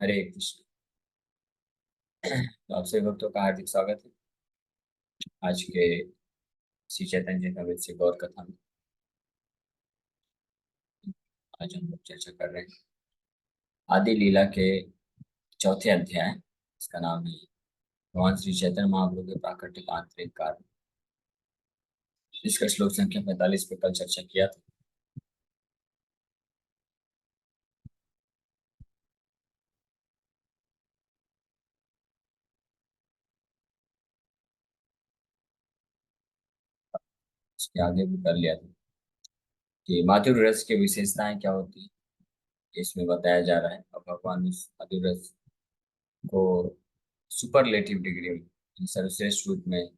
हरे कृष्ण। तो आप सभी भक्तों का हार्दिक स्वागत है आज के श्री चैतन्य चरितमृत से गौर कथा में। आज हम लोग चर्चा कर रहे हैं आदि लीला के चौथे अध्याय। इसका नाम है भगवान श्री चैतन्य महाप्रभु के प्राकट्य का आंतरिक कारण। इसका श्लोक संख्या 45 पे कल चर्चा किया था। उसके आगे भी कर लिया था कि माधुर्य रस की विशेषताएं क्या होती है, इसमें बताया जा रहा है। अब भगवान उस माधुर्य रस को सुपरलेटिव डिग्री में सर्वश्रेष्ठ रूप में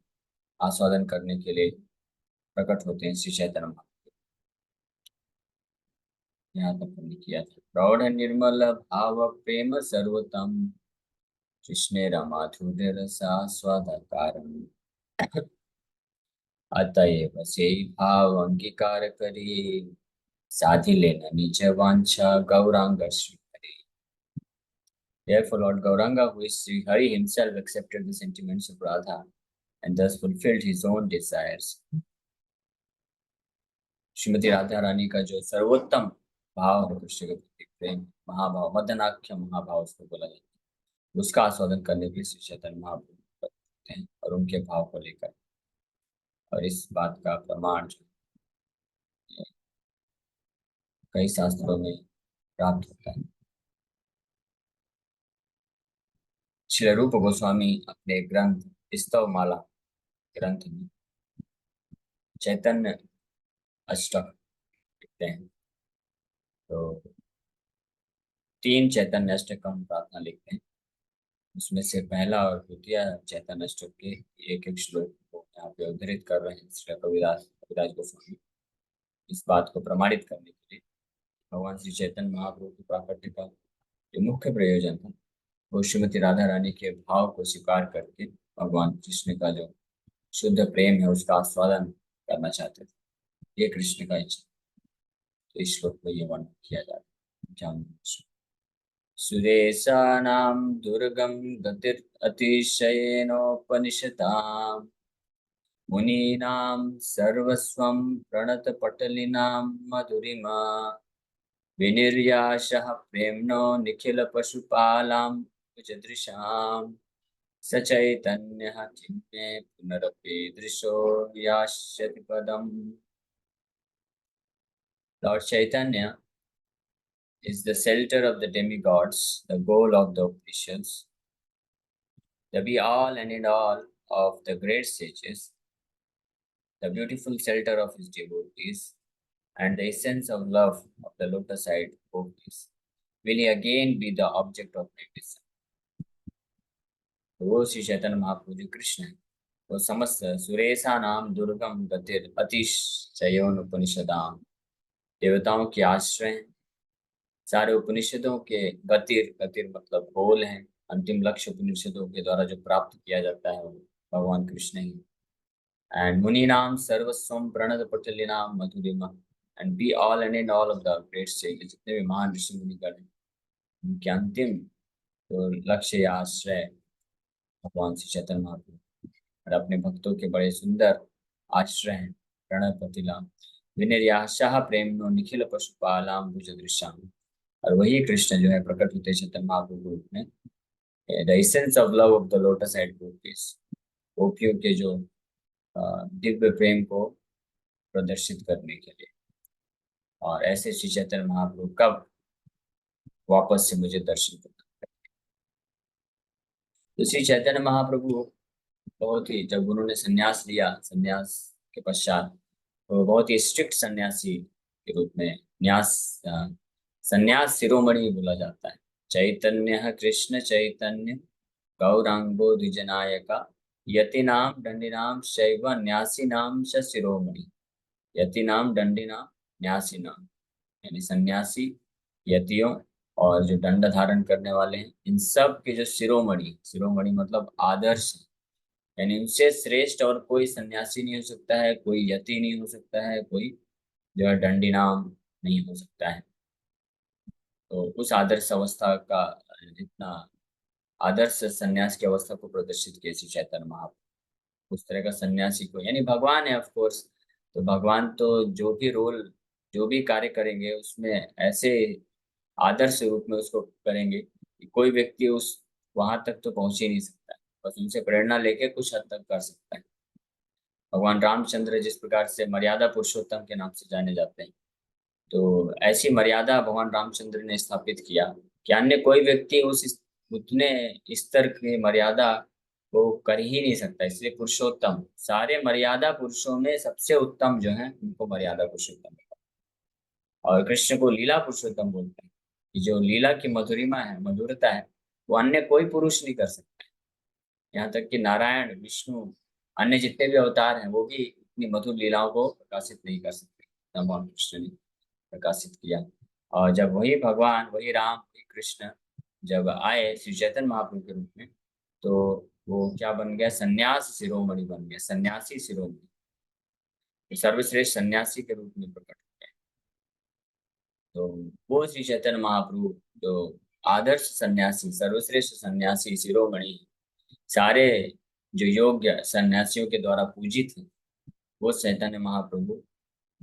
आस्वादन करने के लिए प्रकट होते हैं श्री चैतन्य महाप्रभु। यहाँ तक हमने किया था। प्रौढ़ निर्मल भाव प्रेम सर्वतम कृष्णे रमाधुर्य रसास्वादकारम अतएव से भाव अंगीकार करे साधि लेना निज वांछा Gaurang Shri Hari. Therefore, Lord Gauranga, who is Sri Hari himself, accepted the sentiments of Radha and thus fulfilled his own desires. Shrimati Radha Rani का जो सर्वोत्तम भाव है कृष्ण के प्रति प्रेम महाभाव, मदनाख्य महाभाव उसको बोला जाता है, उसका आस्वादन करने के लिए श्री चैतन्य महाप्रभु करते हैं और उनके भाव को लेकर। और इस बात का प्रमाण जो कई शास्त्रों में प्राप्त होता है। श्री रूप गोस्वामी अपने ग्रंथ स्तव माला ग्रंथ में चैतन्य अष्टक लिखते हैं। तो 3 चैतन्य अष्टक का हम प्रार्थना लिखते हैं। उसमें से पहला और द्वितीय चैतन्य अष्टक के एक एक श्लोक को यहाँ पे उद्धृत कर रहे हैं श्री कविराज गोस्वामी। इस बात को प्रमाणित करने के लिए भगवान श्री चैतन्य महाप्रभु की प्राकट्य का जो मुख्य प्रयोजन था वो श्रीमती राधा रानी के भाव को स्वीकार करके भगवान कृष्ण का जो शुद्ध प्रेम है उसका आस्वादन करना चाहते थे। ये कृष्ण का इच्छा। तो इस श्लोक में ये वर्णन किया जा रहा है। सुरेशानां दुर्गम गतिरतिशयेनोपनिषदाम् मुनीनां सर्वस्वं प्रणतपटलिनां मधुरिमा विनिर्यासः प्रेम्णो निखिलपशुपालां भुजदृशाम् सचैतन्यः किं मे पुनरपि दृशो यास्यति पदम्। Lord Chaitanya is the shelter of the demigods, the goal of the Upanishads, the be all and end all of the great sages, the beautiful shelter of his devotees, and the essence of love of the lotus-eyed devotees. Will he again be the object of meditation? वो श्री चैतन्य महाप्रभु जी कृष्ण है। वो समस्त सुरेशा नाम दुर्गम गतिर अतिशयोन उपनिषदाम देवताओं के आश्रय हैं। सारे उपनिषदों के गतिर गतिर मतलब गोल हैं। अंतिम लक्ष्य उपनिषदों के द्वारा जो प्राप्त किया जाता है वो भगवान कृष्ण ही। एंड मुनीनाम सर्वस्वम प्रणत पटलिनाम मधुरिमा and be all and end all of the great sages. जितने भी महान ऋषि मुनिगण हैं उनके अंतिम तो लक्ष्य या आश्रय भगवान श्री चैतन्य महाप्रभु और अपने भक्तों के बड़े सुंदर आश्रय हैं। प्रणत पतिला विनिर्याशाह प्रेम निखिल पशुपालाम भुजदृश्याम। और वही कृष्ण जो है प्रकट होते चैतन्य महाप्रभु के रूप में the essence of love of the lotus at gopis, गोपियों के जो दिव्य प्रेम को प्रदर्शित करने के लिए। और ऐसे श्री चैतन्य महाप्रभु कब वापस से मुझे दर्शन करना। तो श्री चैतन्य महाप्रभु बहुत ही, जब उन्होंने संन्यास लिया, संन्यास के पश्चात तो बहुत ही स्ट्रिक्ट सन्यासी के रूप में संन्यास शिरोमणि बोला जाता है। चैतन्य कृष्ण चैतन्य गौरांगो द्विजनायका यतिनाम दंडिनाम शैव न्यासीनाम च शिरोमणि। यतिनाम दंडिनाम न्यासीनाम यानी सन्यासी, यतियों और जो दंड धारण करने वाले हैं, इन सब के जो शिरोमणि, शिरोमणि मतलब आदर्श, यानी उनसे श्रेष्ठ और कोई सन्यासी नहीं हो सकता है, कोई यति नहीं हो सकता है, कोई जो है दंडी नाम नहीं हो सकता है। तो उस आदर्श अवस्था का इतना आदर्श सन्यास की अवस्था को प्रदर्शित किया श्री चैतन्य महाप्रभु। उस तरह का सन्यासी को, यानी भगवान है ऑफ कोर्स, तो भगवान तो जो भी रोल, जो भी कार्य करेंगे उसमें ऐसे आदर्श रूप में उसको करेंगे कि कोई व्यक्ति उस वहां तक तो पहुंच ही नहीं सकता है, बस उनसे प्रेरणा लेके कुछ हद तक कर सकता है। भगवान रामचंद्र जिस प्रकार से मर्यादा पुरुषोत्तम के नाम से जाने जाते हैं, तो ऐसी मर्यादा भगवान रामचंद्र ने स्थापित किया कि अन्य कोई व्यक्ति उतने स्तर की मर्यादा को कर ही नहीं सकता। इसलिए पुरुषोत्तम, सारे मर्यादा पुरुषों में सबसे उत्तम जो है उनको मर्यादा पुरुषोत्तम, और कृष्ण को लीला पुरुषोत्तम बोलते हैं कि जो लीला की मधुरिमा है, मधुरता है, वो अन्य कोई पुरुष नहीं कर सकता। यहाँ तक कि नारायण, विष्णु, अन्य जितने भी अवतार हैं वो भी इतनी मधुर लीलाओं को प्रकाशित नहीं कर सकते, भगवान कृष्ण ने प्रकाशित किया। और जब वही भगवान, वही राम, वही कृष्ण जब आए श्री चैतन्य महाप्रभु के रूप में, तो वो क्या बन गया? सन्यास शिरोमणि बन गया, सन्यासी शिरोमणि, सर्वश्रेष्ठ सन्यासी के रूप में प्रकट हो गया। तो वो श्री चैतन्य महाप्रभु जो आदर्श सन्यासी, सर्वश्रेष्ठ सन्यासी शिरोमणि, सारे जो योग्य सन्यासियों के द्वारा पूजित है, वो चैतन्य महाप्रभु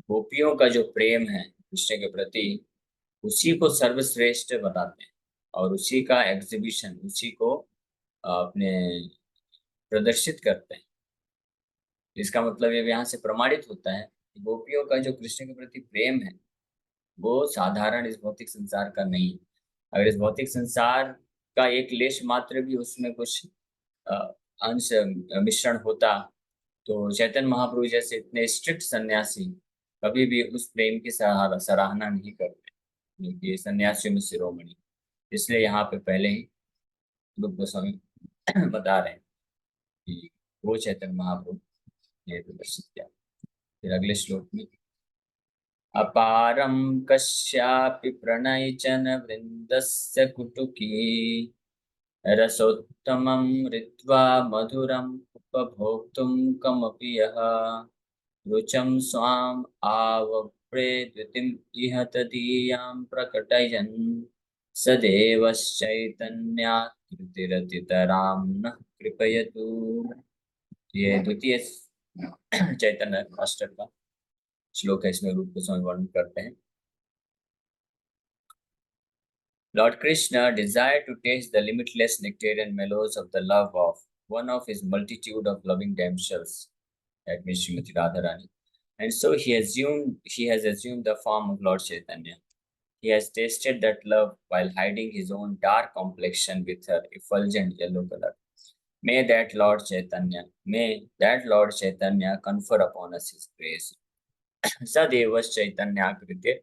गोपियों का जो प्रेम है कृष्ण के प्रति, उसी को सर्वश्रेष्ठ बताते हैं और उसी का एग्जीबिशन, उसी को अपने प्रदर्शित करते हैं। इसका मतलब ये यहाँ से प्रमाणित होता है कि गोपियों का जो कृष्ण के प्रति प्रेम है वो साधारण इस भौतिक संसार का नहीं है। अगर इस भौतिक संसार का एक लेश मात्र भी उसमें कुछ अ, अंश मिश्रण होता, तो चैतन्य महाप्रभु जैसे इतने स्ट्रिक्ट सन्यासी कभी भी उस प्रेम की सराहना नहीं करते, क्योंकि सन्यासियों में शिरोमणि। इसलिए यहाँ पे पहले ही रूप गोस्वामी बता रहे हैं कि वो चैतन्य महाप्रभु ने प्रदर्शित किया। फिर अगले श्लोक में, अपारम कस्यापि प्रणयजन वृंदस्य कुटुकी रसोत्तमं ऋत्वा मधुरम् उपभोक्तुं कमपि यः रुचं स्वाम् आवव्रे द्युतिम् इह तदीयां प्रकटयन् स देवश्चैतन्यात् कृतिरतितरां नः कृपयतु। ये द्वितीय चैतन्य अष्टक का श्लोक है, इसमें रूप गोस्वामी वर्णन करते हैं। Lord Krishna desired to taste the limitless nectarian mellows of the love of one of his multitude of loving damsels, that means Srimati Radharani. And so he has assumed the form of Lord Chaitanya. He has tasted that love while hiding his own dark complexion with her effulgent yellow color. May that Lord Chaitanya confer upon us his grace. Sadeva Chaitanya Kriti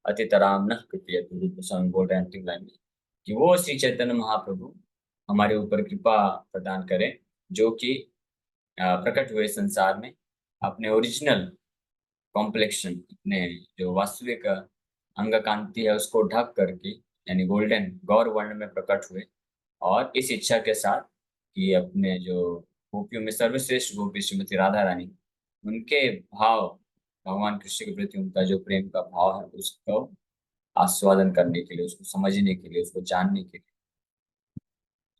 अतितराम न कृपया, गोस्वामी बोल रहे हैं अंतिम line में कि वो श्री चैतन्य महाप्रभु हमारे ऊपर कृपा प्रदान करें, जो कि प्रकट हुए संसार में अपने ओरिजिनल कॉम्प्लेक्शन, अपने जो वास्तविक अंग कांति है उसको ढक करके, यानी गोल्डन गौर वर्ण में प्रकट हुए, और इस इच्छा के साथ कि अपने जो गोपियों में सर्वश्रेष्ठ गोपी श्रीमती राधा रानी, उनके भाव, भगवान कृष्ण के प्रति उनका जो प्रेम का भाव है उसको आस्वादन करने के लिए, उसको समझने के लिए, उसको जानने के लिए,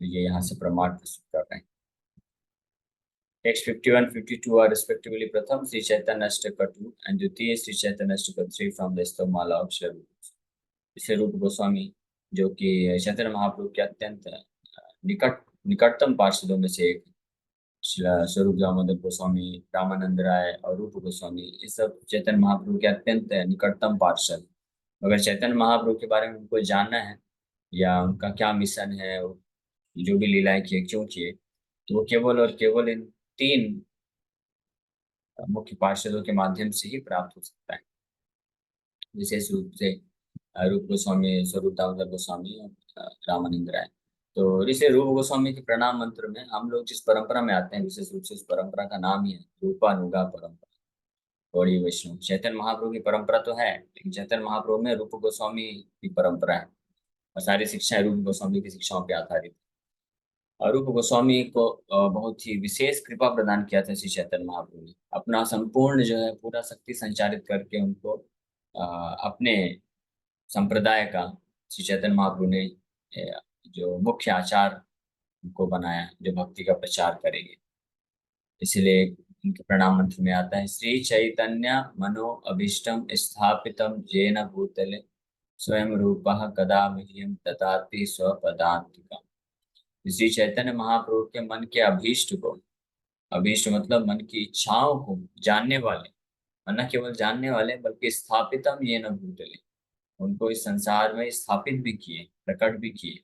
तो ये यहाँ से प्रमाण प्रस्तुत कर रहे हैं। टेक्स्ट 51 52 आर रिस्पेक्टिवली प्रथम श्री चैतन्य अष्टक 2 एंड द्वितीय श्री चैतन्य अष्टक 3 from the Stavamala of Shri रूप। इसे रूप गोस्वामी, जो कि चैतन्य महाप्रभु के अत्यंत निकटतम पार्षदों में से एक, स्वरूप दामोदर गोस्वामी, रामानंद राय और रूप गोस्वामी, ये सब चैतन्य महाप्रभु के अत्यंत निकटतम पार्षद। अगर चैतन्य महाप्रभु के बारे में उनको जानना है या उनका क्या मिशन है, जो भी लीलाएं किए, क्यों किए, तो वो केवल और केवल इन तीन मुख्य पार्षदों के माध्यम से ही प्राप्त हो सकता है। विशेष रूप से रूप गोस्वामी, स्वरूप दामोदर गोस्वामी और रामानंद राय। तो इसे रूप गोस्वामी के प्रणाम मंत्र में हम लोग जिस परंपरा में आते हैं, विशेष रूप से उस परंपरा का नाम ही है रूपानुगा परंपरा, गौड़ी वैष्णव। चैतन्य महाप्रभु की परंपरा तो है, लेकिन चैतन्य महाप्रभु में रूप गोस्वामी की परंपरा है और सारी शिक्षाएं रूप गोस्वामी की शिक्षाओं पर आधारित। और रूप गोस्वामी को बहुत ही विशेष कृपा प्रदान किया था श्री चैतन्य महाप्रभु ने, अपना संपूर्ण जो है पूरा शक्ति संचारित करके उनको अपने संप्रदाय का श्री चैतन्य महाप्रभु ने जो मुख्य आचार को बनाया, जो भक्ति का प्रचार करेंगे। इसलिए इनके प्रणाम मंत्र में आता है, श्री चैतन्य मनो अभीष्टम स्थापितम येन भूतले स्वयं रूपः कदा मह्यं ददाति स्वपदान्तिकम्। श्री चैतन्य महाप्रभु के मन के अभीष्ट को, अभीष्ट मतलब मन की इच्छाओं को जानने वाले, और न केवल जानने वाले बल्कि स्थापितम येन भूतले, उनको इस संसार में स्थापित भी किए, प्रकट भी किए।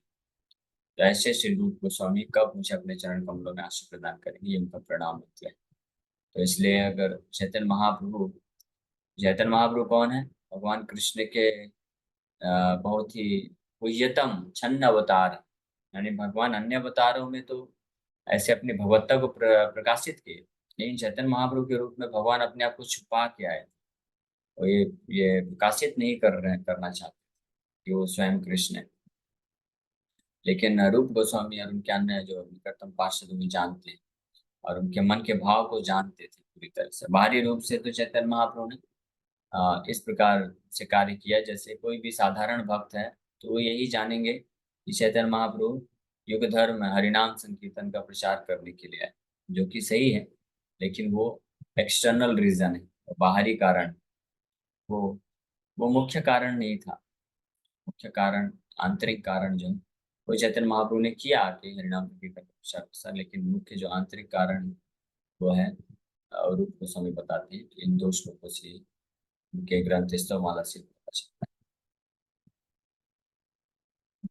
तो ऐसे श्री रूप गोस्वामी कब मुझे अपने चरण कमलों में आश्रय प्रदान करेंगे, ये उनका प्रणाम मित्र है। तो इसलिए अगर चैतन्य महाप्रभु कौन है? भगवान कृष्ण के बहुत ही प्रियतम छन्न अवतार, यानी भगवान अन्य अवतारों में तो ऐसे अपनी भगवत्ता को प्रकाशित किए, लेकिन चैतन्य महाप्रभु के रूप में भगवान अपने आप को छुपा के आए। और ये प्रकाशित नहीं करना चाहते कि वो स्वयं कृष्ण है। लेकिन रूप गोस्वामी और उनके अन्य जो निकटतम पार्षद उन्हें जानते हैं और उनके मन के भाव को जानते थे पूरी तरह से। बाहरी रूप से तो चैतन्य महाप्रभु ने इस प्रकार से कार्य किया, जैसे कोई भी साधारण भक्त है तो वो यही जानेंगे कि चैतन्य महाप्रभु युग धर्म हरिनाम संकीर्तन का प्रचार करने के लिए आए, जो कि सही है। लेकिन वो एक्सटर्नल रीजन है, बाहरी कारण, वो वो मुख्य कारण नहीं था। मुख्य कारण, आंतरिक कारण जो वो चैतन्य महाप्रभु ने किया कि हरिनाम संकीर्तन का प्रचार प्रसार, लेकिन मुख्य जो आंतरिक कारण है वो है, और रूप गोस्वामी बताते हैं कि इन दो श्लोकों से उनके ग्रंथ स्तवमाला से पता चलता है।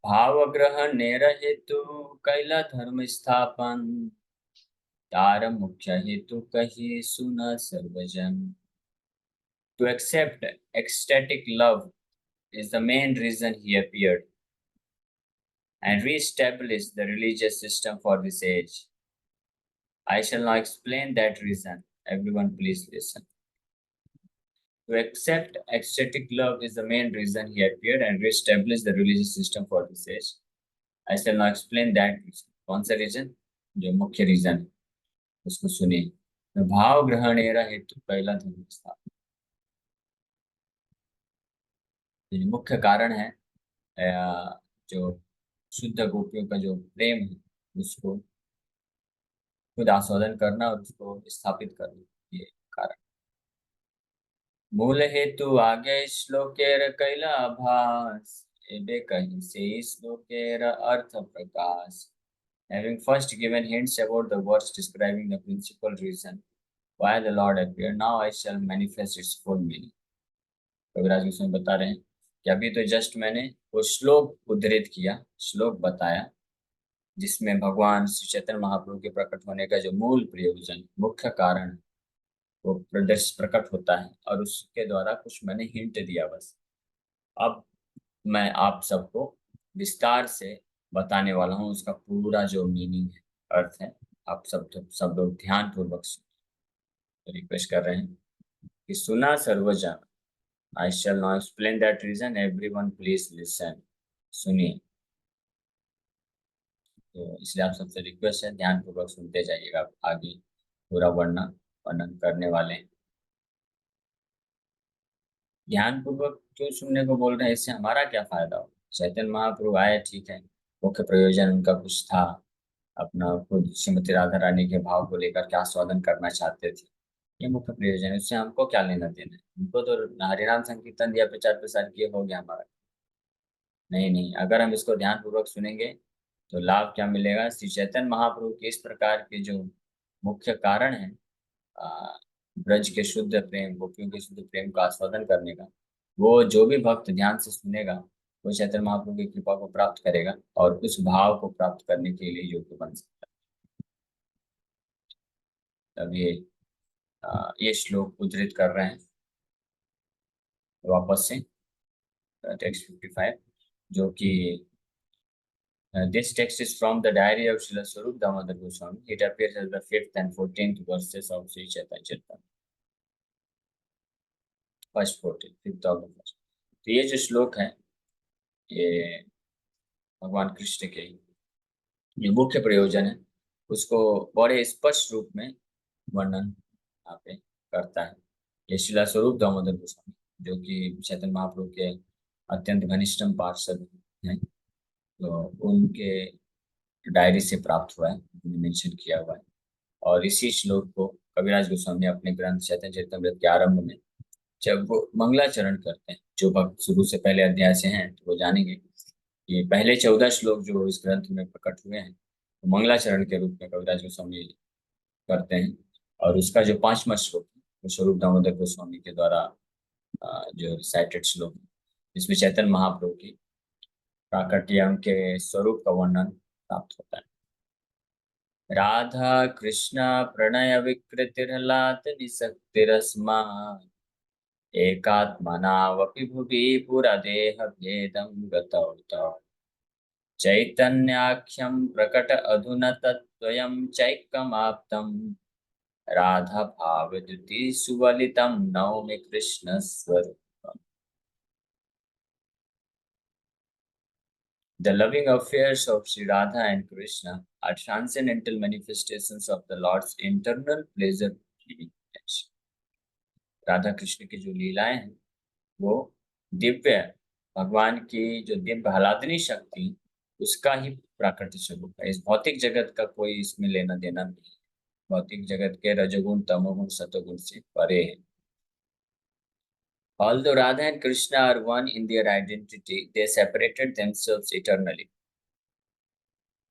भावग्रह नेर हेतु कैला धर्म स्थापन, तार मुख्य हेतु कही सुन सर्वजन। To accept ecstatic love is the main reason he appeared and re-established the religious system for this age. I shall now explain that reason. Everyone please listen. To accept ecstatic love is the main reason he appeared and re-established the religious system for this age. I shall now explain that reason. कौन सा reason? जो मुख्य reason है उसको सुनिए। भाव ग्रहणेरा हेतु पहला धर्म स्थापना, जो मुख्य कारण है जो शुद्ध गोपियों का जो प्रेम है उसको खुद आस्वादन करना और उसको स्थापित करना, ये कारण। मूल हेतु आगे श्लोकेर कैला आभास, एबे कहीं से श्लोकेर अर्थ प्रकाश। Having first given hints about the words describing the principal reason why the Lord appeared, now I shall manifest its full meaning. कविराज गोस्वामी बता रहे हैं कि अभी तो जस्ट मैंने वो श्लोक उद्धृत किया, श्लोक बताया, जिसमें भगवान श्री चैतन्य महाप्रभु के प्रकट होने का जो मूल प्रयोजन, मुख्य कारण वो प्रकट होता है, और उसके द्वारा कुछ मैंने हिंट दिया बस। अब मैं आप सबको विस्तार से बताने वाला हूँ उसका पूरा जो मीनिंग है, अर्थ है। आप सब लोग ध्यान पूर्वक रिक्वेस्ट कर रहे हैं कि सुना सर्वजन। I shall not explain that reason, everyone please listen. सुनिए। तो इसलिए आप सबसे रिक्वेस्ट है ध्यान पूर्वक सुनते जाइएगा, आगे पूरा वर्णन करने वाले हैं। ध्यान पूर्वक क्यों सुनने को बोल रहे हैं? इससे हमारा क्या फायदा हो? चैतन्य महाप्रभु आए, ठीक है, मुख्य प्रयोजन उनका कुछ था, अपना खुद श्रीमती राधा रानी के भाव को लेकर के आस्वादन करना चाहते थे, ये मुख्य प्रयोजन है। उससे हमको क्या लेना देना है? उनको तो हरिनाम संकीर्तन दिया, प्रचार प्रसार किए, हो गया हमारा। नहीं नहीं, अगर हम इसको ध्यान पूर्वक सुनेंगे तो लाभ क्या मिलेगा? श्री चैतन्य महाप्रभु के इस प्रकार के जो मुख्य कारण है, आ, ब्रज के शुद्ध प्रेम, गोपियों के शुद्ध प्रेम का आस्वादन करने का, वो जो भी भक्त ध्यान से सुनेगा वो चैतन्य महाप्रभु की कृपा को प्राप्त करेगा और उस भाव को प्राप्त करने के लिए योग्य बन सकता है। अब ये श्लोक उद्धृत कर रहे हैं वापस से, टेक्स्ट 55, जो कि this text is from the diary of Srila Swarup Damodar Goswami. It appears as the 5th and 14th verses of Sri Chaitanya Charitamrita. First 14, 5th of the first. तो ये जो श्लोक है ये भगवान कृष्ण के जो मुख्य प्रयोजन है उसको बड़े स्पष्ट रूप में वर्णन यहाँ पे करता है। ये श्रीला स्वरूप दामोदर गोस्वामी, जो कि चैतन्य महाप्रभु के अत्यंत घनिष्ठम पार्षद हैं, तो उनके डायरी से प्राप्त हुआ है, उन्होंने मेंशन किया हुआ है। और इसी श्लोक को कविराज गोस्वामी अपने ग्रंथ चैतन्य चरितमृत के आरंभ में जब वो मंगलाचरण करते हैं, जो भक्त शुरू से पहले अध्याय से हैं तो वो जानेंगे कि पहले 14 श्लोक जो इस ग्रंथ में प्रकट हुए हैं वो मंगलाचरण के रूप में कविराज गोस्वामी करते हैं। और उसका जो 5वां श्लोक है वो स्वरूप दामोदर गोस्वामी के द्वारा जो रिसाइटेड श्लोक है, जिसमें चैतन्य महाप्रभु की प्राकट्य के स्वरूप का वर्णन प्राप्त होता है। राधा कृष्ण प्रणय विकृतिर्लात निसक्तिरस्मा एकात्मनावपि भुवि पुरदेह भेदं गतौ तौ चैतन्याख्यं प्रकट अधुना तत्त्वयं चैकमाप्तं राधा भावद्युति सुवलितं नौमि कृष्ण स्वरूपम्। The loving affairs of Sri Radha and Krishna are transcendental manifestations of the Lord's internal pleasure giving intention. Radha Krishna की जो लीलाएं हैं वो दिव्य भगवान की जो दिव्य आह्लादनी शक्ति उसका ही प्राकृतिक स्वरूप है। इस भौतिक जगत का कोई इसमें लेना देना नहीं है। भौतिक जगत के रजोगुण तमोगुण सतोगुण से परे है। Although Radha and Krishna are one in their identity, they separated themselves eternally.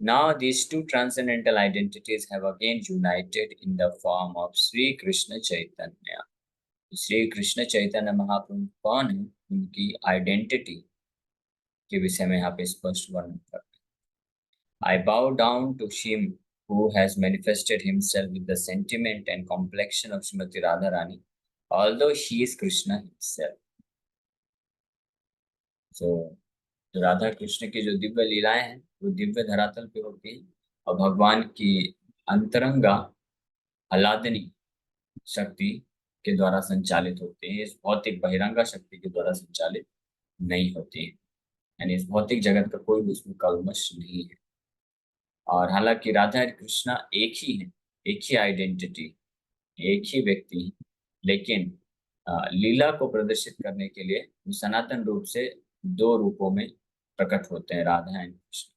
Now these two transcendental identities have again united in the form of Sri Krishna Chaitanya. Shri Krishna Chaitanya Mahaprabhu कौन है, उनकी आइडेंटिटी के विषय में यहाँ पे स्पष्ट वर्णन करते हैं। I bow down to him who has manifested himself with the sentiment and complexion of Srimati Radharani, although he is Krishna himself. So Radha Krishna की जो दिव्य लीलाएं हैं वो दिव्य धरातल पे होती है और भगवान की अंतरंगा आह्लादनी शक्ति के द्वारा संचालित होते हैं। इस भौतिक बहिरंगा शक्ति के द्वारा संचालित नहीं होती है। यानी इस भौतिक जगत का कोई भी उसमें कल्मश नहीं है। और हालांकि राधा और कृष्णा एक ही है, एक ही आइडेंटिटी, एक ही व्यक्ति है, लेकिन लीला को प्रदर्शित करने के लिए वो सनातन रूप से दो रूपों में प्रकट होते हैं, राधा एंड कृष्ण।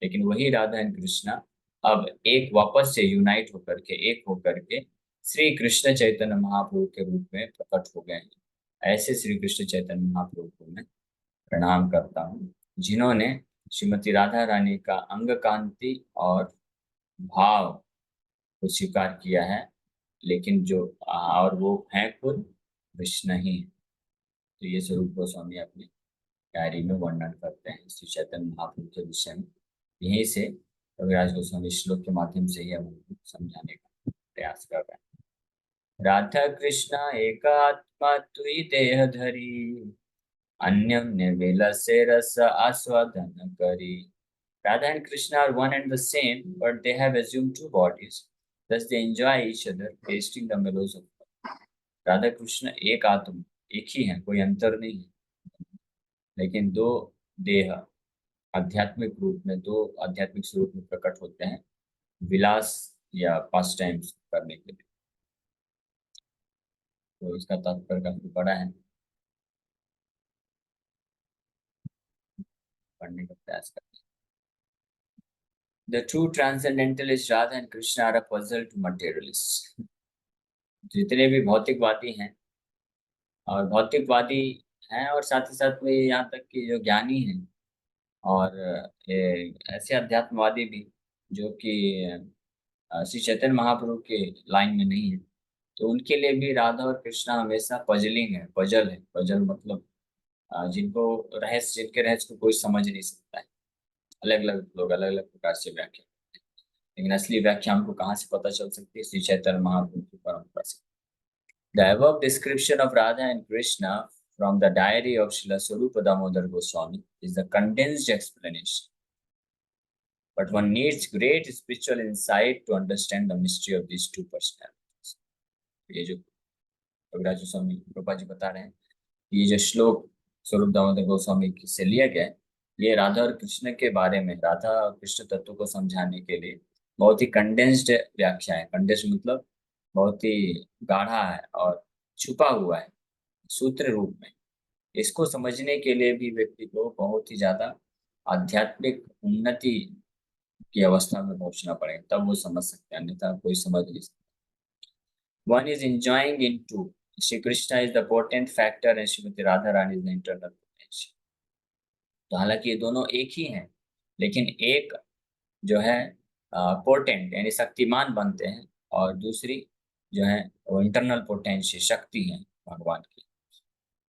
लेकिन वही राधा एंड कृष्णा अब एक वापस से यूनाइट होकर के, एक होकर के श्री कृष्ण चैतन्य महाप्रभु के रूप में प्रकट हो गए हैं। ऐसे श्री कृष्ण चैतन्य महाप्रभु को मैं प्रणाम करता हूँ, जिन्होंने श्रीमती राधा रानी का अंग कांति और भाव को स्वीकार किया है, लेकिन जो और वो है खुद कृष्ण ही। तो ये स्वरूप गोस्वामी अपनी डायरी में वर्णन करते हैं श्री चैतन्य महाप्रभु के विषय में। यहीं से कविराज गोस्वामी श्लोक के माध्यम से ही हम उनको समझाने का प्रयास कर रहे हैं। राधा कृष्ण एकात्मा तुई देह धरी, अन्यम निर्विलस्य रस आस्वादन करी। Radha and Krishna are one and the same, but they have assumed two bodies. Thus they enjoy each other, tasting the mellows of love. Radha Krishna एक आत्मा, एक ही है, कोई अंतर नहीं है, लेकिन दो देह आध्यात्मिक रूप में, दो आध्यात्मिक स्वरूप में प्रकट होते हैं विलास या पास टाइम्स करने के लिए। तो इसका तात्पर्य काफी बड़ा है, पढ़ने का प्रयास करते हैं। The true transcendentalists Radha and Krishna are a puzzle to materialists. जितने भी भौतिकवादी हैं और भौतिकवादी हैं और साथ ही साथ में यहाँ तक कि जो ज्ञानी हैं और ऐसे अध्यात्मवादी भी जो कि श्री चैतन्य महाप्रभु के लाइन में नहीं है, तो उनके लिए भी राधा और कृष्णा हमेशा पजलिंग है, पजल है। पजल मतलब जिनको रहस्य, जिनके रहस्य को कोई समझ नहीं सकता है। अलग अलग लोग अलग अलग प्रकार से व्याख्या, लेकिन असली व्याख्या हमको कहाँ से पता चल सकती है? श्री चैतन्य महाप्रभु की परंपरा से। The above description of Radha and Krishna from the diary of Srila Swarupa Damodar Goswami is the condensed explanation. But one needs great spiritual insight to understand the mystery of these two personalities. ये जो कविराज गोस्वामी कृपा जी बता रहे हैं, ये जो श्लोक स्वरूप दामोदर गोस्वामी से लिया गया है, ये राधा और कृष्ण के बारे में, राधा और कृष्ण तत्व को समझाने के लिए बहुत ही कंडेंस्ड व्याख्या है। कंडेंस्ड मतलब बहुत ही गाढ़ा है और छुपा हुआ है सूत्र रूप में। इसको समझने के लिए भी व्यक्ति को बहुत ही ज्यादा आध्यात्मिक उन्नति की अवस्था में पहुंचना पड़ेगा, तब वो समझ सकते हैं, अन्यथा कोई समझ नहीं सकता। One is enjoying into Shri Krishna is the potent factor and Srimati Radharani is the internal potential. तो हालांकि ये दोनों एक ही हैं, लेकिन एक जो है पोटेंट यानी शक्तिमान बनते हैं, और दूसरी जो है वो इंटरनल पोटेंशियल शक्ति है भगवान की।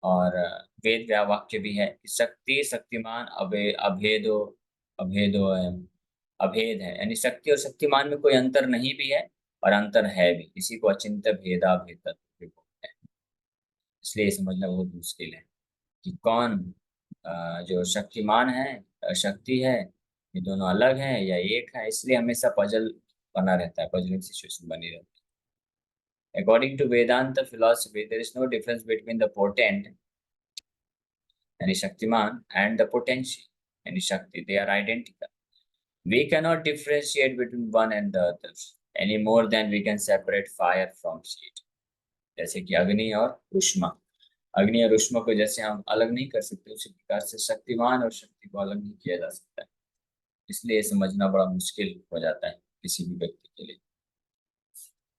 और वेद व्या वाक्य भी है कि शक्ति शक्तिमान अभेदो अभेदो अभेद है, यानी शक्ति और शक्तिमान में कोई अंतर नहीं भी है और अंतर है भी, इसी को अचिंत्य भेदा भेद तत्व भी बोलते हैं। इसलिए ये समझना बहुत मुश्किल है कि कौन जो शक्तिमान है, शक्ति है, ये दोनों अलग हैं या एक है। इसलिए हमेशा पजल बना रहता है, पजलिंग सिचुएशन बनी रहती है। According to Vedanta philosophy there is no difference between the potent यानी शक्तिमान एंड द पोटेंशियल यानी शक्ति, they are identical. We cannot differentiate between one and the other any more than we can separate fire from heat. जैसे कि अग्नि और ऊष्मा, अग्नि और ऊष्मा को जैसे हम अलग नहीं कर सकते, उसी प्रकार से शक्तिमान और शक्ति को अलग नहीं किया जा सकता है। इसलिए समझना बड़ा मुश्किल हो जाता है किसी भी व्यक्ति के लिए।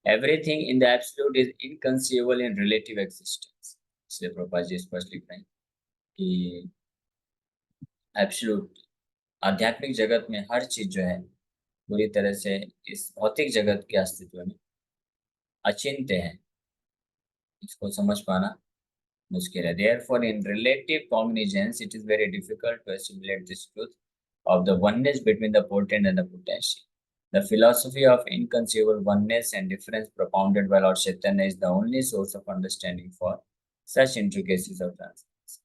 Everything in the absolute is inconceivable in relative existence. इसलिए प्रभुपाद जी स्पष्ट लिख रहे हैं कि एब्सोल्यूट आध्यात्मिक जगत में हर चीज जो है पूरी तरह से इस भौतिक जगत के अस्तित्व में अचिंत्य है। इसको समझ पाना मुश्किल है। Therefore, in relative cognizance, it is very difficult to assimilate this truth of the oneness between the potent and the potential. The philosophy of inconceivable oneness and difference propounded by Lord Chaitanya is the only source of understanding for such intricacies of transcendence.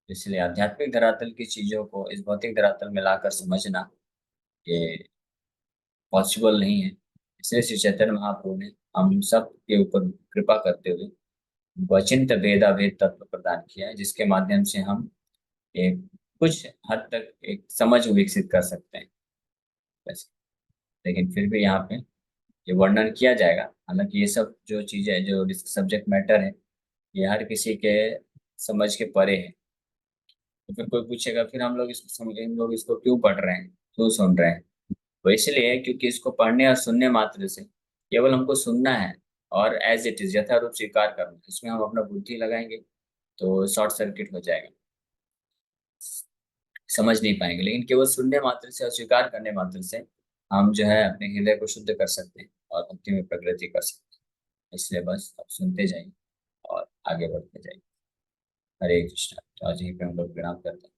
इसलिए आध्यात्मिक धरातल की चीजों को इस भौतिक धरातल में लाकर समझना ये पॉसिबल नहीं है। इसलिए श्री चैतन्य महाप्रभु ने हम सब के ऊपर कृपा करते हुए अचिंत्य भेदाभेद तत्व प्रदान किया है, जिसके माध्यम से हम एक कुछ हद तक एक समझ विकसित कर सकते हैं वैसे। लेकिन फिर भी यहाँ पे ये वर्णन किया जाएगा। हालांकि ये सब जो चीजें जो सब्जेक्ट मैटर है ये हर किसी के समझ के परे है। तो फिर कोई पूछेगा फिर हम लोग इसको समझ, हम लोग इसको क्यों पढ़ रहे हैं, क्यों सुन रहे हैं? तो इसलिए क्योंकि इसको पढ़ने और सुनने मात्र से केवल हमको सुनना है और एज इट इज यथारूप स्वीकार करना है। इसमें हम अपना बुद्धि लगाएंगे तो शॉर्ट सर्किट हो जाएगा, समझ नहीं पाएंगे। लेकिन केवल सुनने मात्र से और स्वीकार करने मात्र से हम जो है अपने हृदय को शुद्ध कर सकते हैं और भक्ति में प्रगति कर सकते हैं। इसलिए बस अब सुनते जाइए और आगे बढ़ते जाइए। हरे कृष्णा। तो आज यहीं पे हम लोग विराम करते हैं।